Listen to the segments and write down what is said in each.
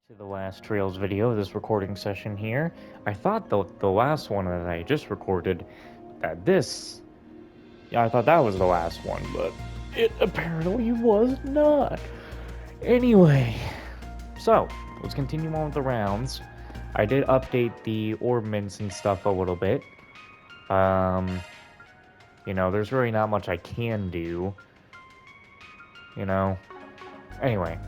To the last Trails video of this recording session here. I thought the last one that I just recorded, that this, yeah, I thought that was the last one, but it apparently was not. Anyway, so let's continue on with the rounds. I did update the ornaments and stuff a little bit. Um, there's really not much I can do, you know. Anyway,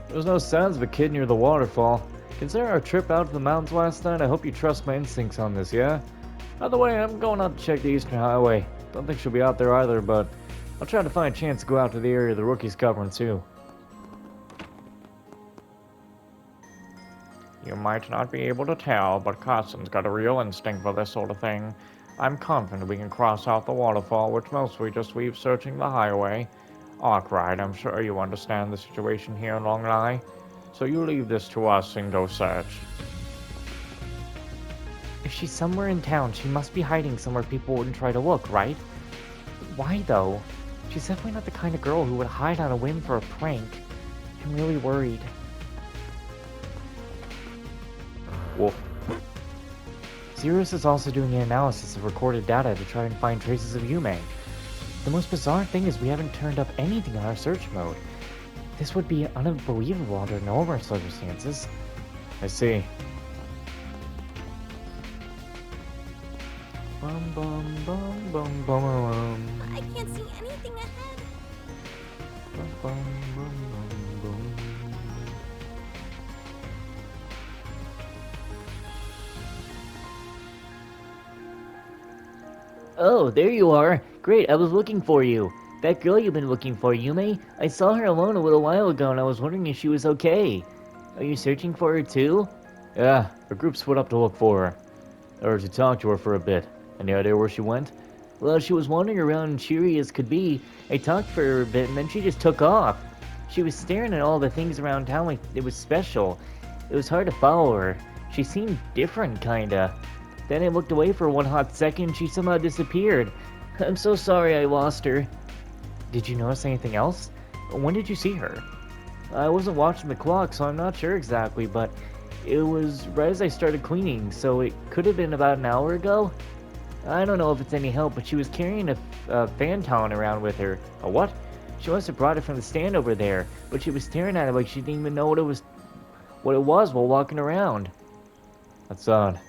there's no signs of a kid near the waterfall. Considering our trip out to the mountains last night, I hope you trust my instincts on this, yeah? By the way, I'm going out to check the Eastern Highway. Don't think she'll be out there either, but I'll try to find a chance to go out to the area the rookie's covering too. You might not be able to tell, but Carson's got a real instinct for this sort of thing. I'm confident we can cross out the waterfall, which mostly just leaves searching the highway. Arkwright, I'm sure you understand the situation here in Longlai, so you leave this to us and go search. If she's somewhere in town, she must be hiding somewhere people wouldn't try to look, right? Why, though? She's definitely not the kind of girl who would hide on a whim for a prank. I'm really worried. Wolf. Zerus is also doing an analysis of recorded data to try and find traces of Yume. The most bizarre thing is we haven't turned up anything on our search mode. This would be unbelievable under normal circumstances. I see. Bum bum bum bum bum. I can't see anything ahead. Bum bum bum bum bum. Oh, there you are. Great, I was looking for you. That girl you've been looking for, Yume? I saw her alone a little while ago and I was wondering if she was okay. Are you searching for her too? Yeah, our group split up to look for her. Or to talk to her for a bit. Any idea where she went? Well, she was wandering around cheery as could be. I talked for her a bit and then she just took off. She was staring at all the things around town like it was special. It was hard to follow her. She seemed different, kinda. Then I looked away for one hot second, she somehow disappeared. I'm so sorry I lost her. Did you notice anything else? When did you see her? I wasn't watching the clock, so I'm not sure exactly, but it was right as I started cleaning, so it could have been about an hour ago? I don't know if it's any help, but she was carrying a Phantom around with her. A what? She must have brought it from the stand over there, but she was staring at it like she didn't even know what it was while walking around. That's odd.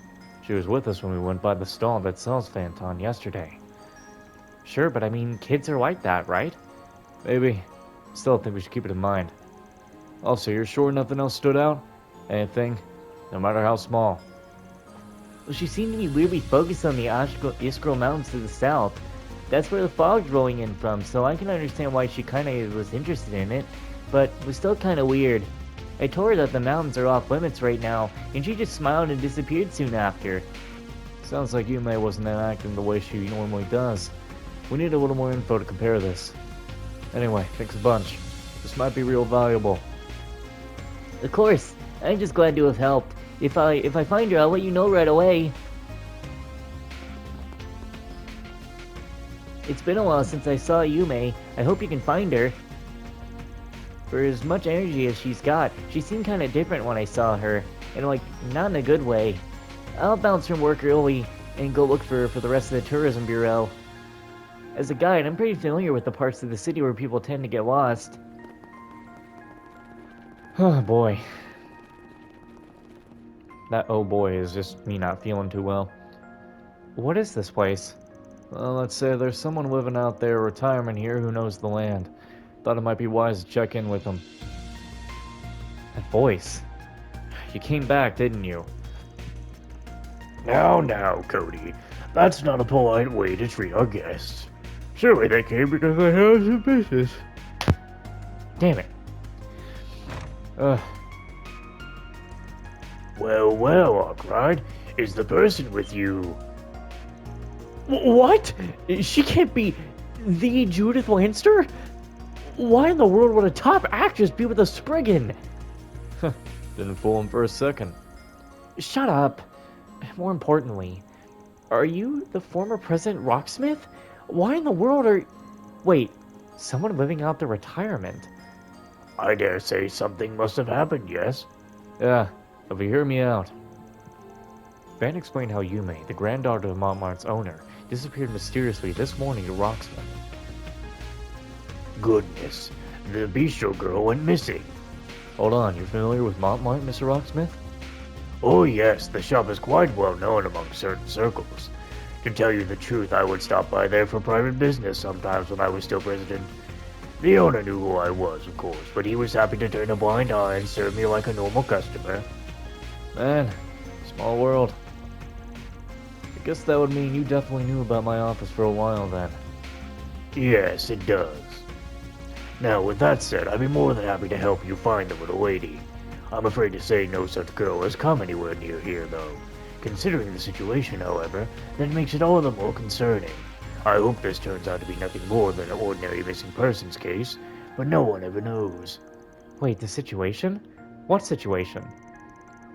She was with us when we went by the stall that sells Phantom yesterday. Sure, but I mean, kids are like that, right? Maybe. Still think we should keep it in mind. Also, you're sure nothing else stood out? Anything? No matter how small. Well, she seemed to be weirdly focused on the Iskral Mountains to the south. That's where the fog's rolling in from, so I can understand why she kinda was interested in it, but it was still kinda weird. I told her that the mountains are off limits right now, and she just smiled and disappeared soon after. Sounds like Yume wasn't acting the way she normally does. We need a little more info to compare this. Anyway, thanks a bunch. This might be real valuable. Of course, I'm just glad to have helped. If I find her, I'll let you know right away. It's been a while since I saw Yume. I hope you can find her. For as much energy as she's got, she seemed kinda different when I saw her. And like, not in a good way. I'll bounce from work early and go look for her for the rest of the tourism bureau. As a guide, I'm pretty familiar with the parts of the city where people tend to get lost. Oh boy. That oh boy is just me not feeling too well. What is this place? Well, let's say there's someone living out there, retirement here, who knows the land. Thought it might be wise to check in with them. That voice. You came back, didn't you? Now, Cody. That's not a polite way to treat our guests. Surely they came because they had some business. Damn it. Ugh. Well, Arkwright. Is the person with you? What? She can't be the Judith Lancer? Why in the world would a top actress be with a Spriggan? Didn't fool him for a second. Shut up. More importantly, are you the former President Rocksmith? Why in the world are... Wait, someone living out their retirement? I dare say something must have happened, yes? Yeah, if you hear me out. Van explained how Yume, the granddaughter of Montmart's owner, disappeared mysteriously this morning to Rocksmith. Goodness, the bistro girl went missing. Hold on, you're familiar with Montmart, Mr. Rocksmith? Oh yes, the shop is quite well known among certain circles. To tell you the truth, I would stop by there for private business sometimes when I was still president. The owner knew who I was, of course, but he was happy to turn a blind eye and serve me like a normal customer. Man, small world. I guess that would mean you definitely knew about my office for a while then. Yes, it does. Now, with that said, I'd be more than happy to help you find the little lady. I'm afraid to say no such girl has come anywhere near here, though. Considering the situation, however, that makes it all the more concerning. I hope this turns out to be nothing more than an ordinary missing persons case, but no one ever knows. Wait, the situation? What situation?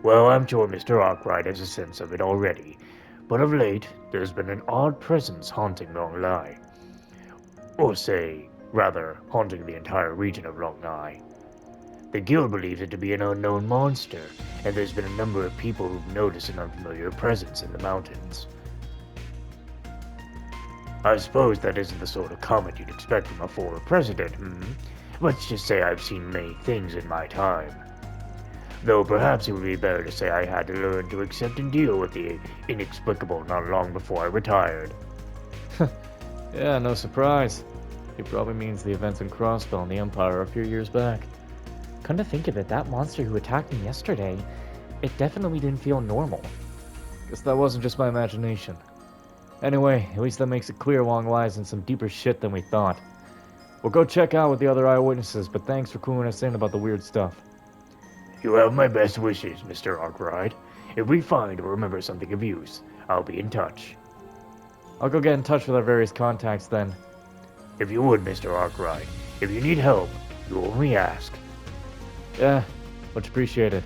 Well, I'm sure Mr. Arkwright has a sense of it already, but of late, there's been an odd presence haunting Longlai. Or say, rather, haunting the entire region of Longlai. The guild believes it to be an unknown monster, and there's been a number of people who've noticed an unfamiliar presence in the mountains. I suppose that isn't the sort of comment you'd expect from a former president, Let's just say I've seen many things in my time. Though perhaps it would be better to say I had to learn to accept and deal with the inexplicable not long before I retired. Yeah, no surprise. It probably means the events in Crossbell and the Empire a few years back. Come to think of it, that monster who attacked me yesterday, it definitely didn't feel normal. Guess that wasn't just my imagination. Anyway, at least that makes it clear Longlai's in some deeper shit than we thought. We'll go check out with the other eyewitnesses, but thanks for cluing us in about the weird stuff. You have my best wishes, Mr. Arkwright. If we find or remember something of use, I'll be in touch. I'll go get in touch with our various contacts then. If you would, Mr. Arkwright, if you need help, you only ask. Yeah, much appreciated.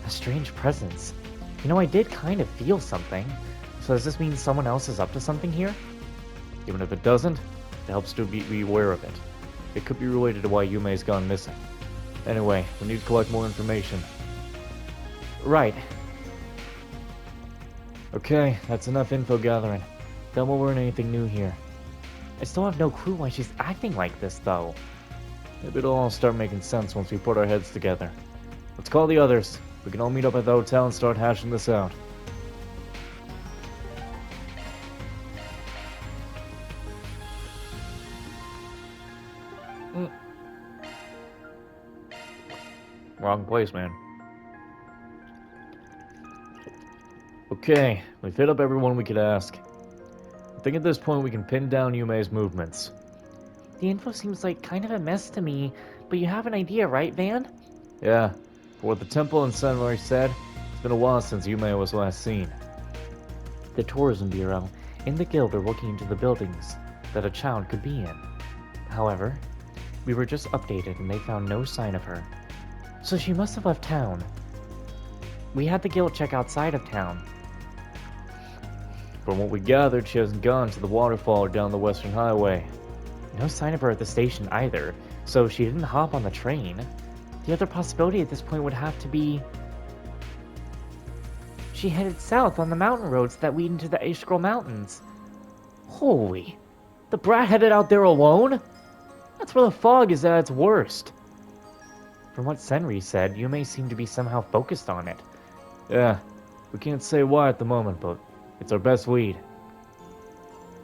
A strange presence. You know, I did kind of feel something. So does this mean someone else is up to something here? Even if it doesn't, it helps to be aware of it. It could be related to why Yume's gone missing. Anyway, we need to collect more information. Right. Okay, that's enough info gathering. Then we'll learn anything new here. I still have no clue why she's acting like this, though. Maybe it'll all start making sense once we put our heads together. Let's call the others. We can all meet up at the hotel and start hashing this out. Wrong place, man. Okay, we've hit up everyone we could ask. I think at this point we can pin down Yume's movements. The info seems like kind of a mess to me, but you have an idea, right, Van? Yeah, for what the temple and Senmari said, it's been a while since Yume was last seen. The Tourism Bureau and the Guild are looking into the buildings that a child could be in. However, we were just updated and they found no sign of her. So she must have left town. We had the Guild check outside of town. From what we gathered, she hasn't gone to the waterfall or down the Western Highway. No sign of her at the station either, so she didn't hop on the train. The other possibility at this point would have to be... she headed south on the mountain roads that lead into the Ashgrol Mountains. Holy... the brat headed out there alone? That's where the fog is at its worst. From what Senri said, Yume seemed to be somehow focused on it. Yeah, we can't say why at the moment, but it's our best lead.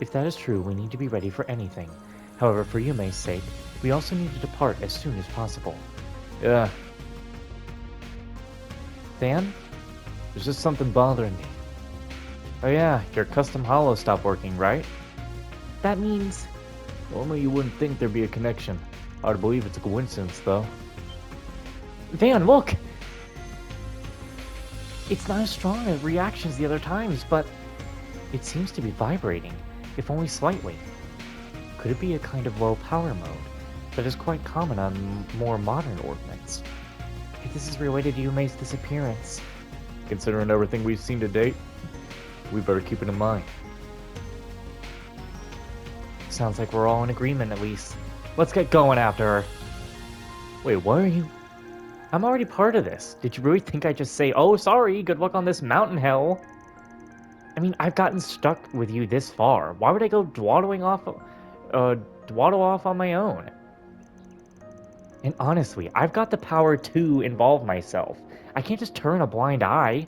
If that is true, we need to be ready for anything. However, for Yume's sake, we also need to depart as soon as possible. Yeah. Dan? There's just something bothering me. Oh yeah, your custom hollow stopped working, right? That means... normally you wouldn't think there'd be a connection. Hard to believe it's a coincidence, though. Van, look! It's not as strong a reaction as the other times, but it seems to be vibrating, if only slightly. Could it be a kind of low power mode that is quite common on more modern ordnance? If this is related to Yume's disappearance. Considering everything we've seen to date, we better keep it in mind. Sounds like we're all in agreement at least. Let's get going after her. Wait, what are you? I'm already part of this. Did you really think I'd just say, oh, sorry, good luck on this mountain hell? I mean, I've gotten stuck with you this far. Why would I go dwaddle off on my own? And honestly, I've got the power to involve myself. I can't just turn a blind eye.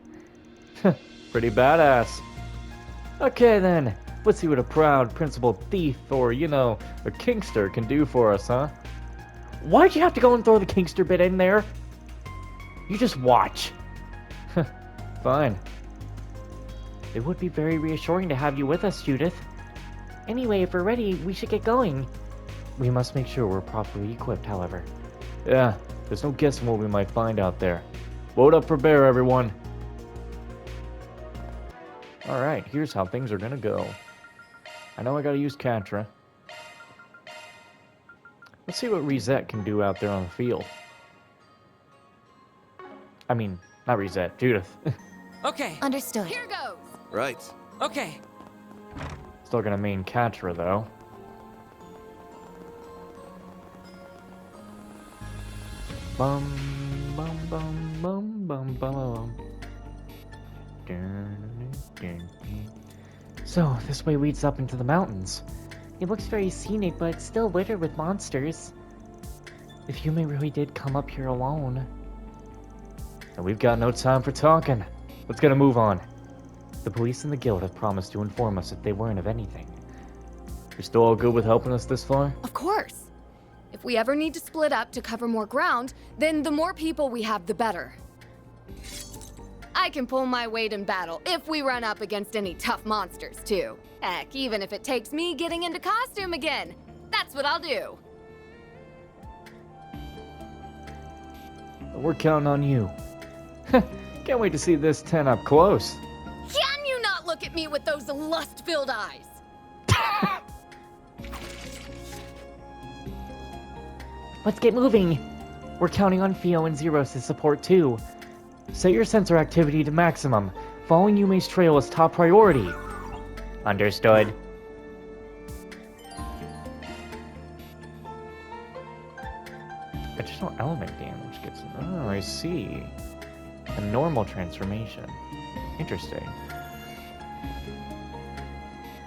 Pretty badass. Okay then, let's see what a proud principled thief or, you know, a kinkster can do for us, huh? Why'd you have to go and throw the kinkster bit in there? You just watch. Fine. It would be very reassuring to have you with us, Judith. Anyway, if we're ready, we should get going. We must make sure we're properly equipped, however. Yeah, there's no guessing what we might find out there. Load up for bear, everyone. Alright, here's how things are gonna go. I know I gotta use Catra. Let's see what Reset can do out there on the field. I mean, not Reset, Judith. Okay. Understood. Here goes. Right. Okay. Still gonna main Catra, though. Bum, bum, bum, bum, bum, bum. So, this way leads up into the mountains. It looks very scenic, but it's still littered with monsters. If Yume really did come up here alone. And we've got no time for talking. Let's get a move on. The police and the guild have promised to inform us if they learn of anything. You're still all good with helping us this far? Of course. If we ever need to split up to cover more ground, then the more people we have, the better. I can pull my weight in battle if we run up against any tough monsters, too. Heck, even if it takes me getting into costume again. That's what I'll do. We're counting on you. Can't wait to see this 10 up close. Can you not look at me with those lust-filled eyes? Let's get moving. We're counting on Fio and Zeros' support too. Set your sensor activity to maximum. Following Yume's trail is top priority. Understood. Additional element damage gets... Oh, I see. A normal transformation. Interesting.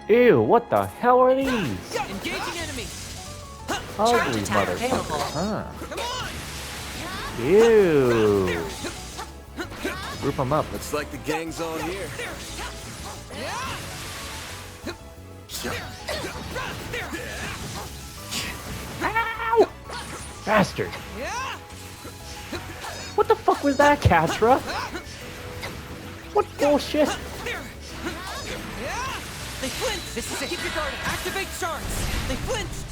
Ew, what the hell are these? Engaging enemy. Ugly motherfuckers, huh? Ew. Group them up. Looks like the gang's on here. Ow! Bastard. What the fuck was that, Catra? What bullshit? They flinched. This is it. Keep your guard. Activate shards. They flinched.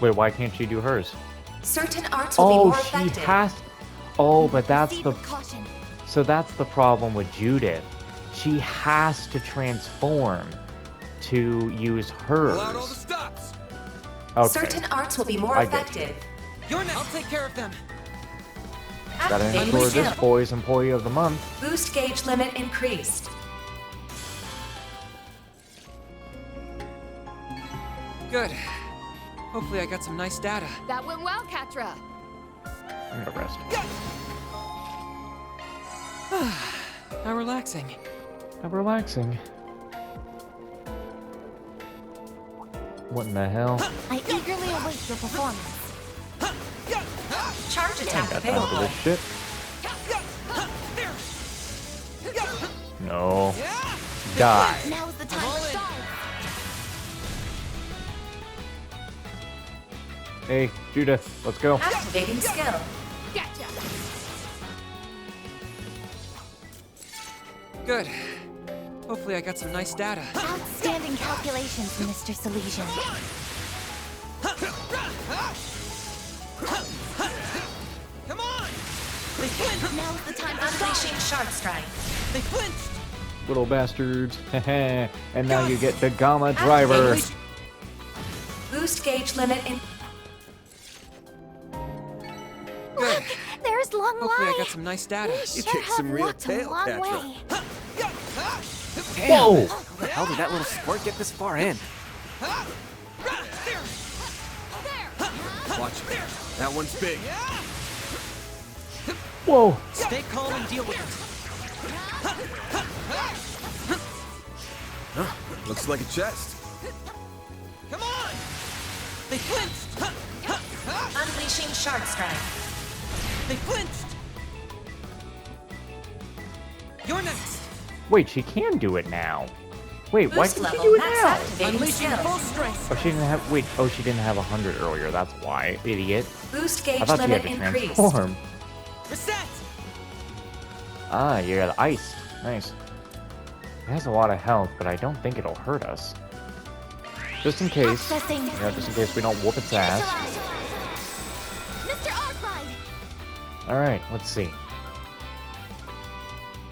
Wait, why can't she do hers? Certain arts will be Oh, more she effective. has... Oh, but that's Proceed the... with caution. So that's the problem with Judith. She has to transform to use hers. Pull out all the stops. Okay, Certain arts will be more I get effective. You're next. I'll take care of them. gotta Activating ensure this skill. boy's Employee of the Month. Boost gauge limit increased. Good. Hopefully I got some nice data. That went well, Catra. I'm gonna rest. How relaxing. How relaxing. What in the hell? I eagerly await your performance. Charge attack Got time for available. this shit. No. Die. Now's the time to start. Hey, Judith, let's go. Activating skill. Gotcha. Good. Hopefully I got some nice data. Outstanding calculations, Mr. Salesian. Come on! They flinched! Now's the time to Unleashing start. shard strike. They flinched! Little bastards. And now you get the Gamma Driver. Activating- Boost gauge limit in. Good. There's Hopefully I Longlai. got some nice data. We You sure kicked have some real walked a tail, long Catra. way. Whoa! How the hell did that little squirt get this far in? Watch me. That one's big. Whoa! Stay calm and deal with it. Looks like a chest. Come on! They flinched! Unleashing Shark Strike. They flinched! You're next! Wait, she can do it now. Wait, why Boost can she level do it max now? activating Unleashing skill. full strength! Oh, she didn't have. Wait, oh, she didn't have 100 earlier. That's why, idiot. Boost I gauge thought she limit had to increased. transform. Reset! Ah, you're the ice. Nice. It has a lot of health, but I don't think it'll hurt us. Just in case. Accessing. Yeah, just in case we don't whoop its ass. Mr. Arclight! Alright, let's see.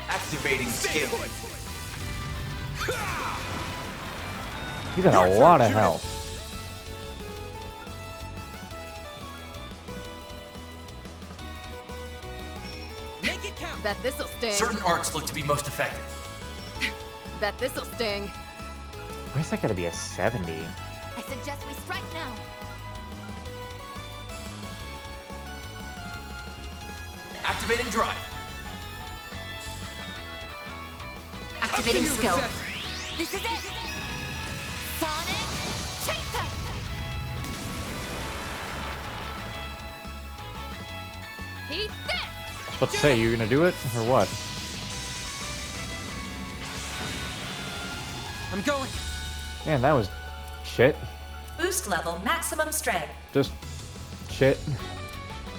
Activating skill. You got a lot of health. Make it count! Bet this'll sting. Certain arts look to be most effective. Bet this'll sting. Why is that gotta be a 70? I suggest we strike now. Activating drive. Activating skill. This is it! Sonic Chaser! Eat this! Let's say, you gonna do it, or what? I'm going! Man, that was shit. Boost level maximum strength. Just shit.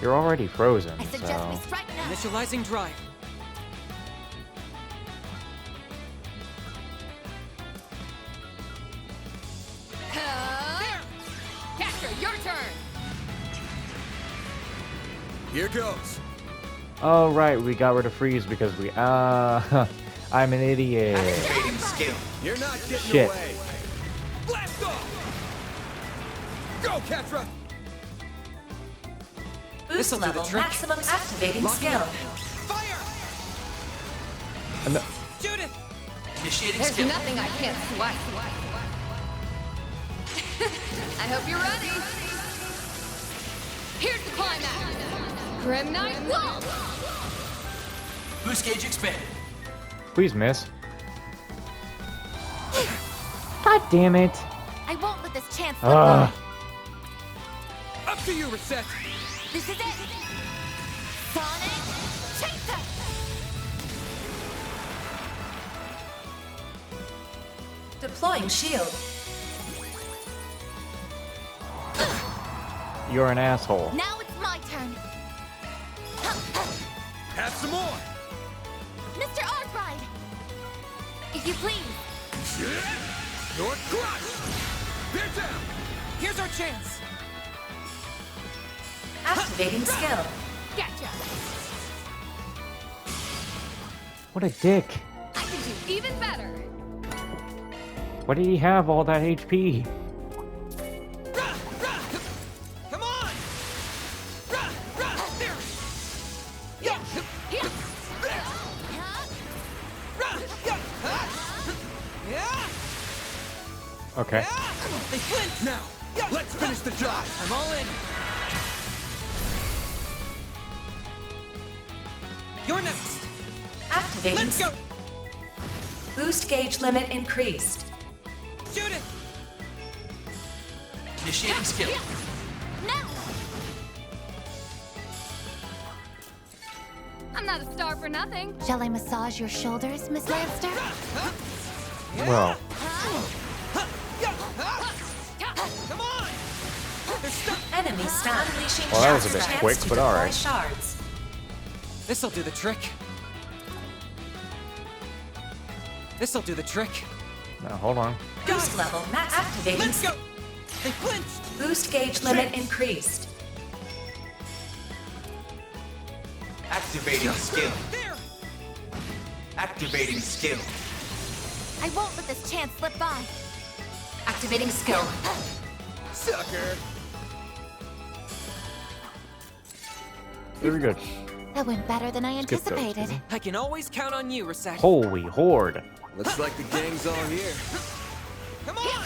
You're already frozen, I suggest we so... strike now. Initializing drive. Catcher, your turn! Here goes. Oh, right, we got rid of freeze because we... I'm an idiot. Activating skill. You're not getting Shit. away. Blast off! Go, Ketra! Boost This'll do the level trick. maximum activating Locking skill. up. Fire! Judith! Initiating There's skill. nothing I can't swipe. I hope you're ready. Here's the climax. Grim Knight Wall! Boost gauge expanded. Please miss. God damn it. I won't let this chance slip Ugh. by. Up to you, Reset. This is it! Sonic Chaser! Deploying shield. You're an asshole. Now it's my turn. Have some more. Mr. Arclight! If you please. Your crush. They're down. Here's our chance! Activating skill. Gotcha! What a dick. I can do even better. Why did he have all that HP? Come on! There! Okay. They flinched! Now, let's finish the job. I'm all in! You're next! Activating Let's go! Boost gauge limit increased. Judith! Initiating skill. Now! I'm not a star for nothing. Shall I massage your shoulders, Miss Lanster? Well, Come on! They're stuck! Enemy stun. Unleashing Well, that was a Shark bit Strike quick, to but deploy alright. Shards. This'll do the trick. This'll do the trick. no, hold on. Boost level max activating. Let's go! They flinched! Boost gauge limit increased. Activating skill. There! Activating skill. I won't let this chance slip by. Activating skill. Sucker. Very good. That went better than I Skip those, anticipated. didn't I can always count on you, Reset. Holy horde. Looks like the gang's all here. Come on!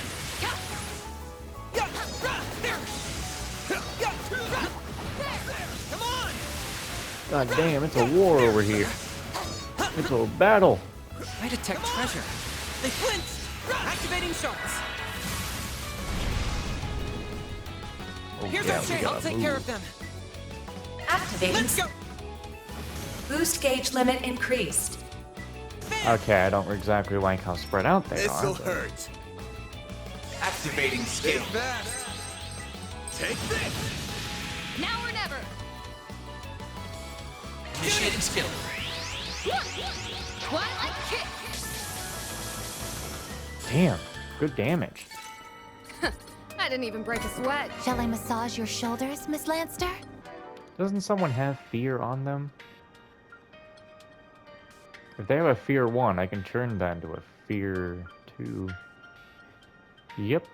Come on! God damn, it's a war over here. It's a battle. I detect treasure. They flinched! Activating sharks. Oh, Here's yeah, our we chance. gotta I'll take move. care of them. Activating. Let's go! Boost gauge limit increased. Okay, I don't exactly like how spread out they This'll are. but- hurt. Activating Stay skill. fast. Take this. Now or never! Initiating skill. Twilight kick! Damn, good damage. I didn't even break a sweat. Shall I massage your shoulders, Miss Lanster? Doesn't someone have fear on them? If they have a fear 1, I can turn that into a fear 2. Yep,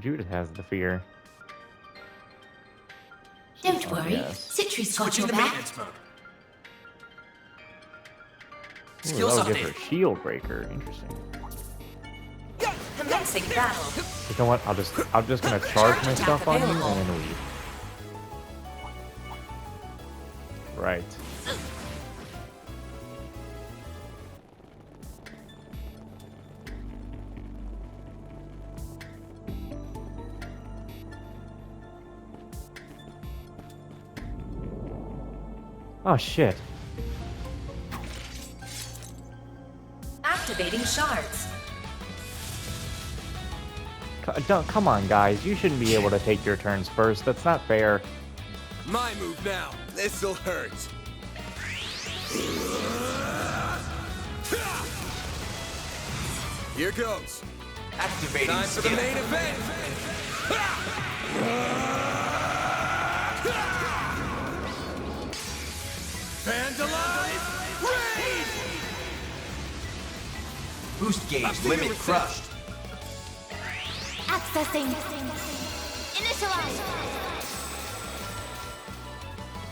Judith has the fear. Don't worry, yes. Citrus got Switching your to back. maintenance mode. Ooh, Skills that'll give her updated. shield breaker. Interesting. Commencing battle. You know what? I'm just gonna charge my stuff on you and then leave. Right. Oh shit. Activating shards. Come on, guys. You shouldn't be able to take your turns first. That's not fair. My move now. This'll hurt. Here goes. Activating Time for the skill. main event. Vandalize! Raid! Boost gauge limit crushed. Accessing. Initialize.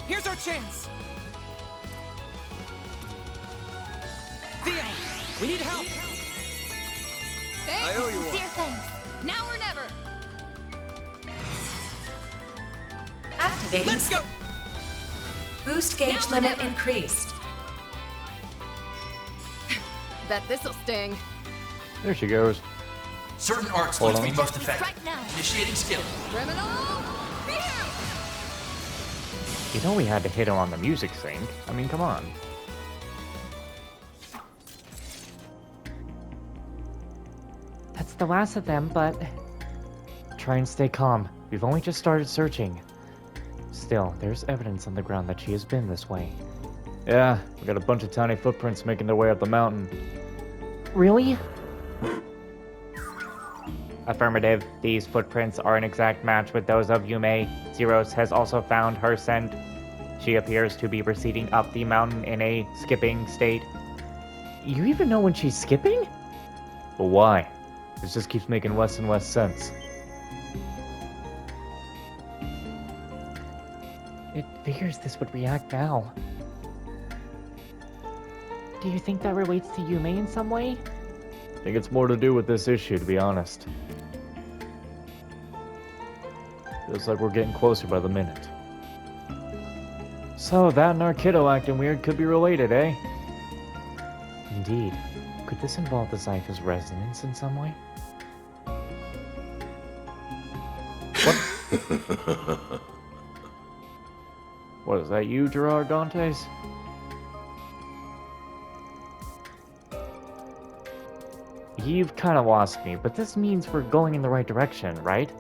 Here's our chance. Theo, we need help. I owe you one. Sincere thanks. Now or never! Activating. Let's go. Boost gauge limit increased. Bet this'll sting. There she goes. Certain arcs Hold look to on. be most effective. Strike now. Initiating skill. Criminal! Fear! You know we had to hit her on the music sync. I mean, come on. That's the last of them, but... Try and stay calm. We've only just started searching. Still, there's evidence on the ground that she has been this way. Yeah, we got a bunch of tiny footprints making their way up the mountain. Really? Affirmative. These footprints are an exact match with those of Yume. Zeros has also found her scent. She appears to be receding up the mountain in a skipping state. You even know when she's skipping? But why? This just keeps making less and less sense. It figures this would react now. Do you think that relates to Yume in some way? I think it's more to do with this issue, to be honest. Feels like we're getting closer by the minute. So, that and our kiddo acting weird could be related, eh? Indeed. Could this involve the Zypha's resonance in some way? What? What, is that you, Gerard Dantes? You've kind of lost me, but this means we're going in the right direction, right?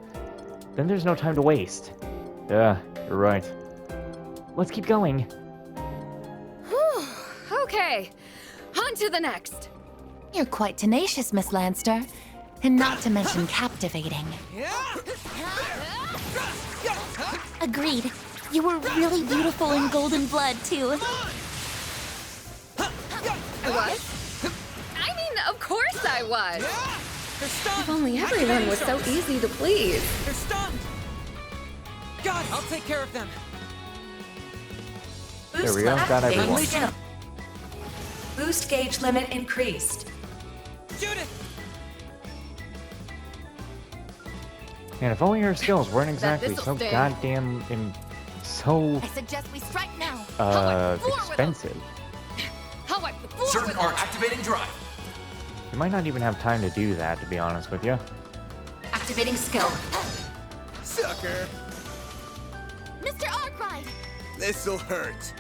Then there's no time to waste. Yeah, you're right. Let's keep going. Whew. Okay, on to the next. You're quite tenacious, Miss Lanster. And not to mention captivating. Agreed. You were really beautiful in golden blood, too. I was? I mean, of course I was. They're stunned. If only everyone was so easy to please. They're stunned. Got it. I'll take care of them. Boost we go, limit got everyone. skill. Boost gauge limit increased. Judith! Man, if only her skills weren't exactly this'll so sting. goddamn so I suggest we strike now. expensive. How wipe the floor Certain with arts activating drive. You might not even have time to do that, to be honest with you. Activating skill. Sucker! Mr. Arkwright! This'll hurt.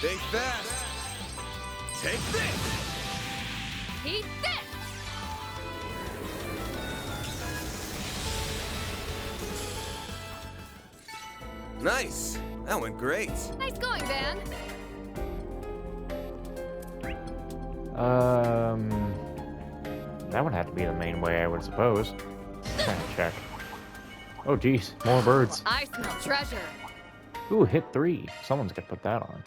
Think fast. Take this! Eat this! Nice. That went great. Nice going, Van. That would have to be the main way, I would suppose. Trying to check. Oh, geez, more birds. I smell treasure. Ooh, hit 3. Someone's gonna put that on.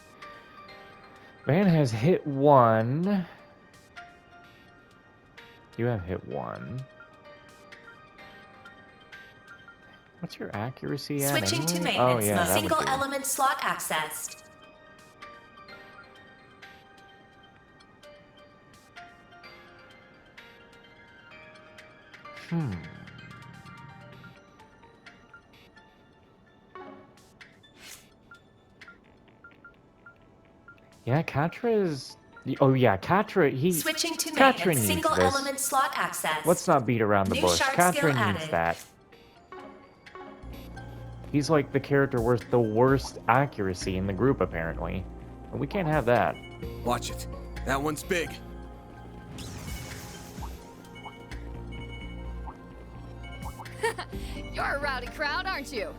Van has hit 1. You have hit 1. What's your accuracy at Switching to anyway? maintenance Oh, yeah, mode. that would Single do. element slot accessed. Yeah, Katra is... Oh, yeah, Katra, he... Switching to Katra maintenance. needs Single this. element slot accessed. Let's not beat around the New bush. shard Katra skill needs added. that. He's like the character with the worst accuracy in the group, apparently. And we can't have that. Watch it. That one's big. You're a rowdy crowd, aren't you?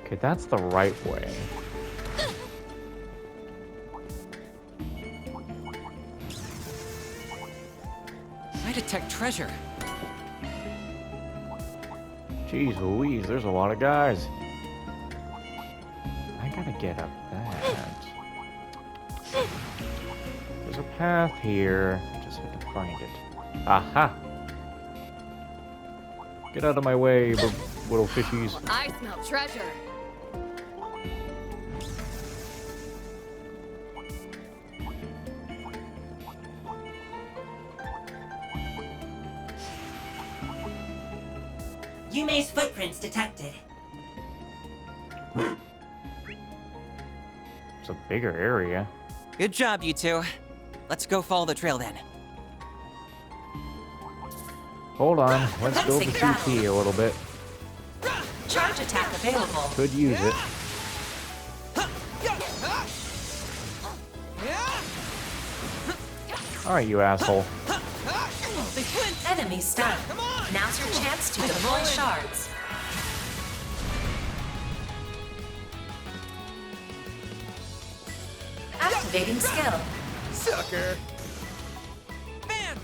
Okay, that's the right way. I detect treasure. Jeez Louise, there's a lot of guys. I gotta get up that. There's a path here. Just have to find it. Aha! Get out of my way, little fishies. I smell treasure. Yume's footprints detected. It's a bigger area. Good job, you two. Let's go follow the trail then. Hold on, let's build the Commencing battle. CP a little bit. Charge attack available. Could use it. Alright, you asshole. They flint! Enemy stunned. Now's your chance to deploy shards. Activating skill. Sucker! Man!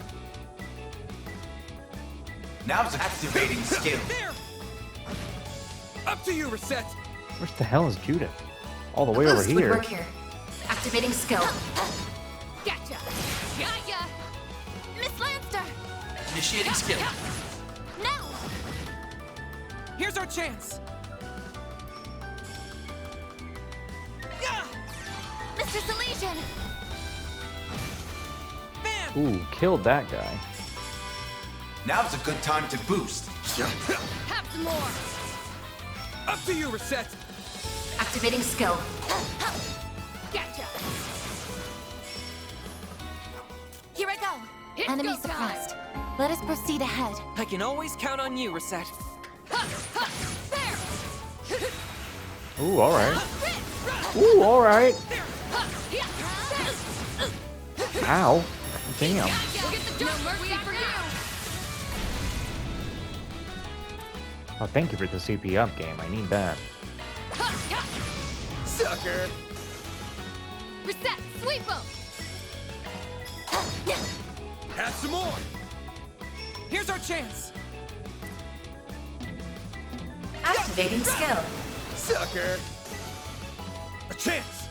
Now's activating skill. There! Up to you, Reset! Where the hell is Judith? All the way A over boost would here. work here. Activating skill. Gotcha. Gotcha. Miss Lanster! Initiating skill. Now! Here's our chance! Yeah! Mr. Salesian! Man! Ooh, killed that guy. Now's a good time to boost. Have some more. Up to you, Reset! Activating skill. Gotcha. Here I go! It's Enemy go time. suppressed. Let us proceed ahead. I can always count on you, Reset. There. Ooh, alright. Ooh, alright. Ow. Damn. We'll get the no mercy for you. Oh, thank you for the CP up game. I need that. Sucker! Reset. Sweep 'em. Have some more! Here's our chance! Activating skill. Sucker! A chance!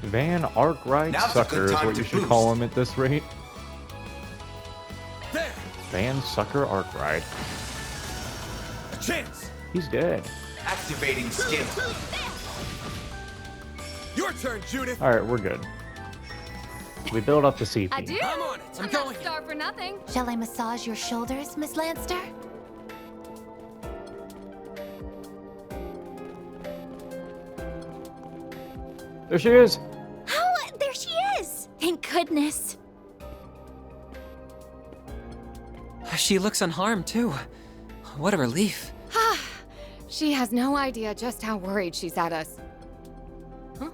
Van Arkwright Now's a Sucker good is time what to you should boost. call him at this rate. There! Van Sucker Arkwright. A chance! He's dead. Activating skill. Your turn, Judith! Alright, we're good. We build up the CP. I do. I'm on it. I'm not a star for nothing. Shall I massage your shoulders, Miss Lanster? There she is. Oh, there she is! Thank goodness. She looks unharmed, too. What a relief. She has no idea just how worried she's at us. Huh?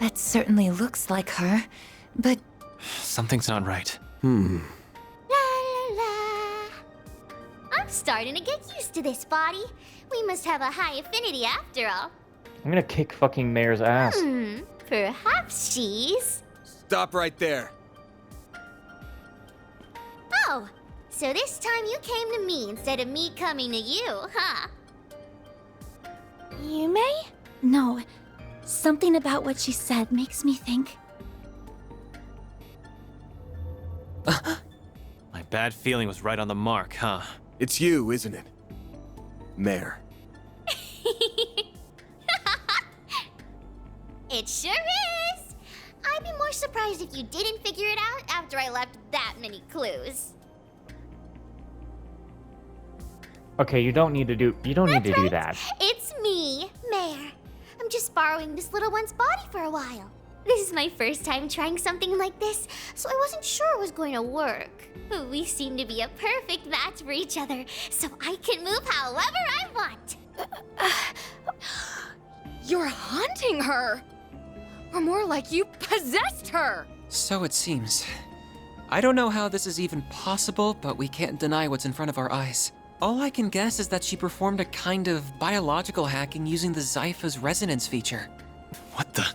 That certainly looks like her, but Something's not right. La la la. I'm starting to get used to this body. We must have a high affinity after all. I'm gonna kick fucking Mayor's ass. Perhaps she's... Stop right there. Oh, so this time you came to me instead of me coming to you, huh? Yume? No. Something about what she said makes me think. My bad feeling was right on the mark, huh? It's you, isn't it? Mayor. It sure is! I'd be more surprised if you didn't figure it out after I left that many clues. Okay, you don't need to do that. It's me, Mayor. I'm just borrowing this little one's body for a while. This is my first time trying something like this, so I wasn't sure it was going to work. But we seem to be a perfect match for each other, so I can move however I want. You're haunting her! Or more like you possessed her! So it seems. I don't know how this is even possible, but we can't deny what's in front of our eyes. All I can guess is that she performed a kind of biological hacking using the Zypha's resonance feature. What the?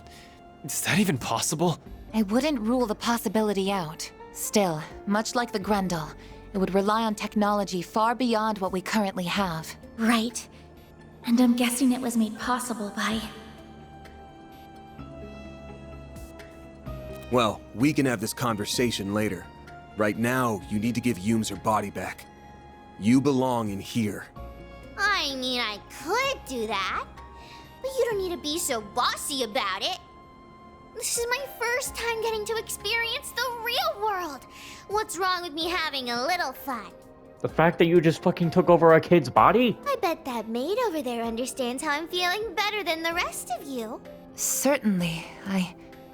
Is that even possible? I wouldn't rule the possibility out. Still, much like the Grendel, it would rely on technology far beyond what we currently have. Right. And I'm guessing it was made possible by... Well, we can have this conversation later. Right now, you need to give Yumes her body back. You belong in here. I mean, I could do that, but you don't need to be so bossy about it. This is my first time getting to experience the real world. What's wrong with me having a little fun? The fact that you just fucking took over our kid's body? I bet that maid over there understands how I'm feeling better than the rest of you. Certainly,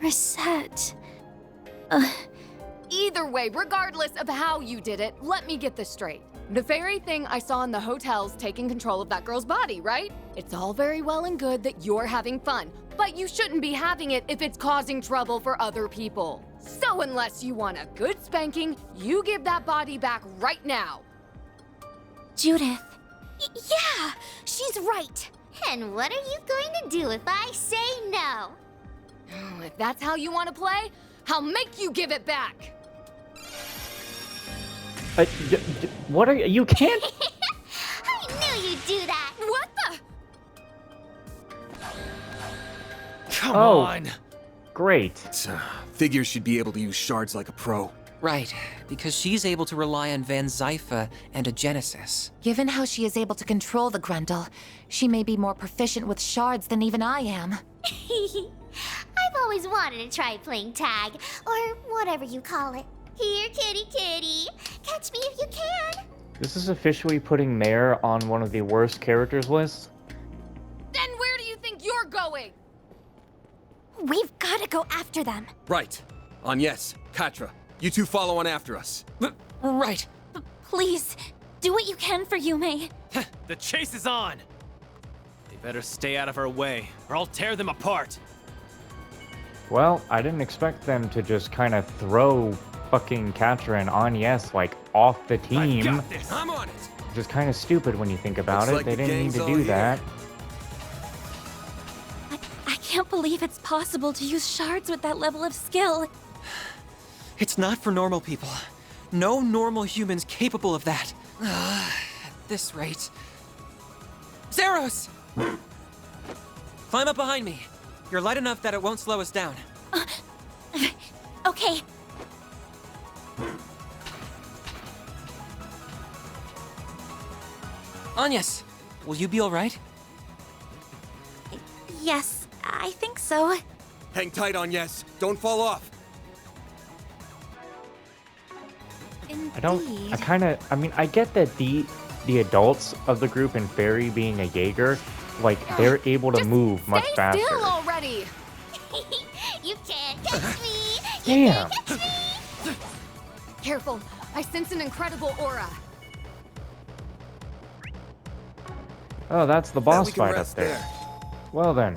Reset. Either way, regardless of how you did it, let me get this straight. The very thing I saw in the hotel's taking control of that girl's body, right? It's all very well and good that you're having fun, but you shouldn't be having it if it's causing trouble for other people. So unless you want a good spanking, you give that body back right now. Judith. Yeah, she's right. And what are you going to do if I say no? If that's how you want to play, I'll make you give it back. What are you? You can't. I knew you'd do that. What the? Come Oh. on! Great. Figures should be able to use shards like a pro. Right, because she's able to rely on Van Zypha and a Genesis. given how she is able to control the Grendel, she may be more proficient with shards than even I am. I've always wanted to try playing tag, or whatever you call it. Here, kitty kitty. Catch me if you can. This is officially putting Mayor on one of the worst characters lists. Then where do you think you're going? We've got to go after them. Right. Yes, Katra. You two follow on after us. Right. Please, do what you can for Yume. The chase is on! They better stay out of our way, or I'll tear them apart. Well, I didn't expect them to just kind of throw fucking Katra and Agnes like off the I've team. got this! I'm on it. Which is kind of stupid when you think about Looks it. like They the didn't need gang's to all do here. that. I can't believe it's possible to use shards with that level of skill. It's not for normal people. No normal human's capable of that. At this rate... Zeros! Climb up behind me. You're light enough that it won't slow us down. Okay. Agnes, will you be alright? Yes, I think so. Hang tight on yes. Don't fall off. Indeed. I mean, I get that the adults of the group and Fairy being a Jaeger, like, they're able to Just move much stay faster. still already! You can't catch me! Damn! Careful, I sense an incredible aura. Oh, that's the Now boss we can fight up rest there. Well then.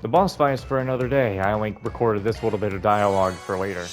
The boss fight is for another day. I only recorded this little bit of dialogue for later.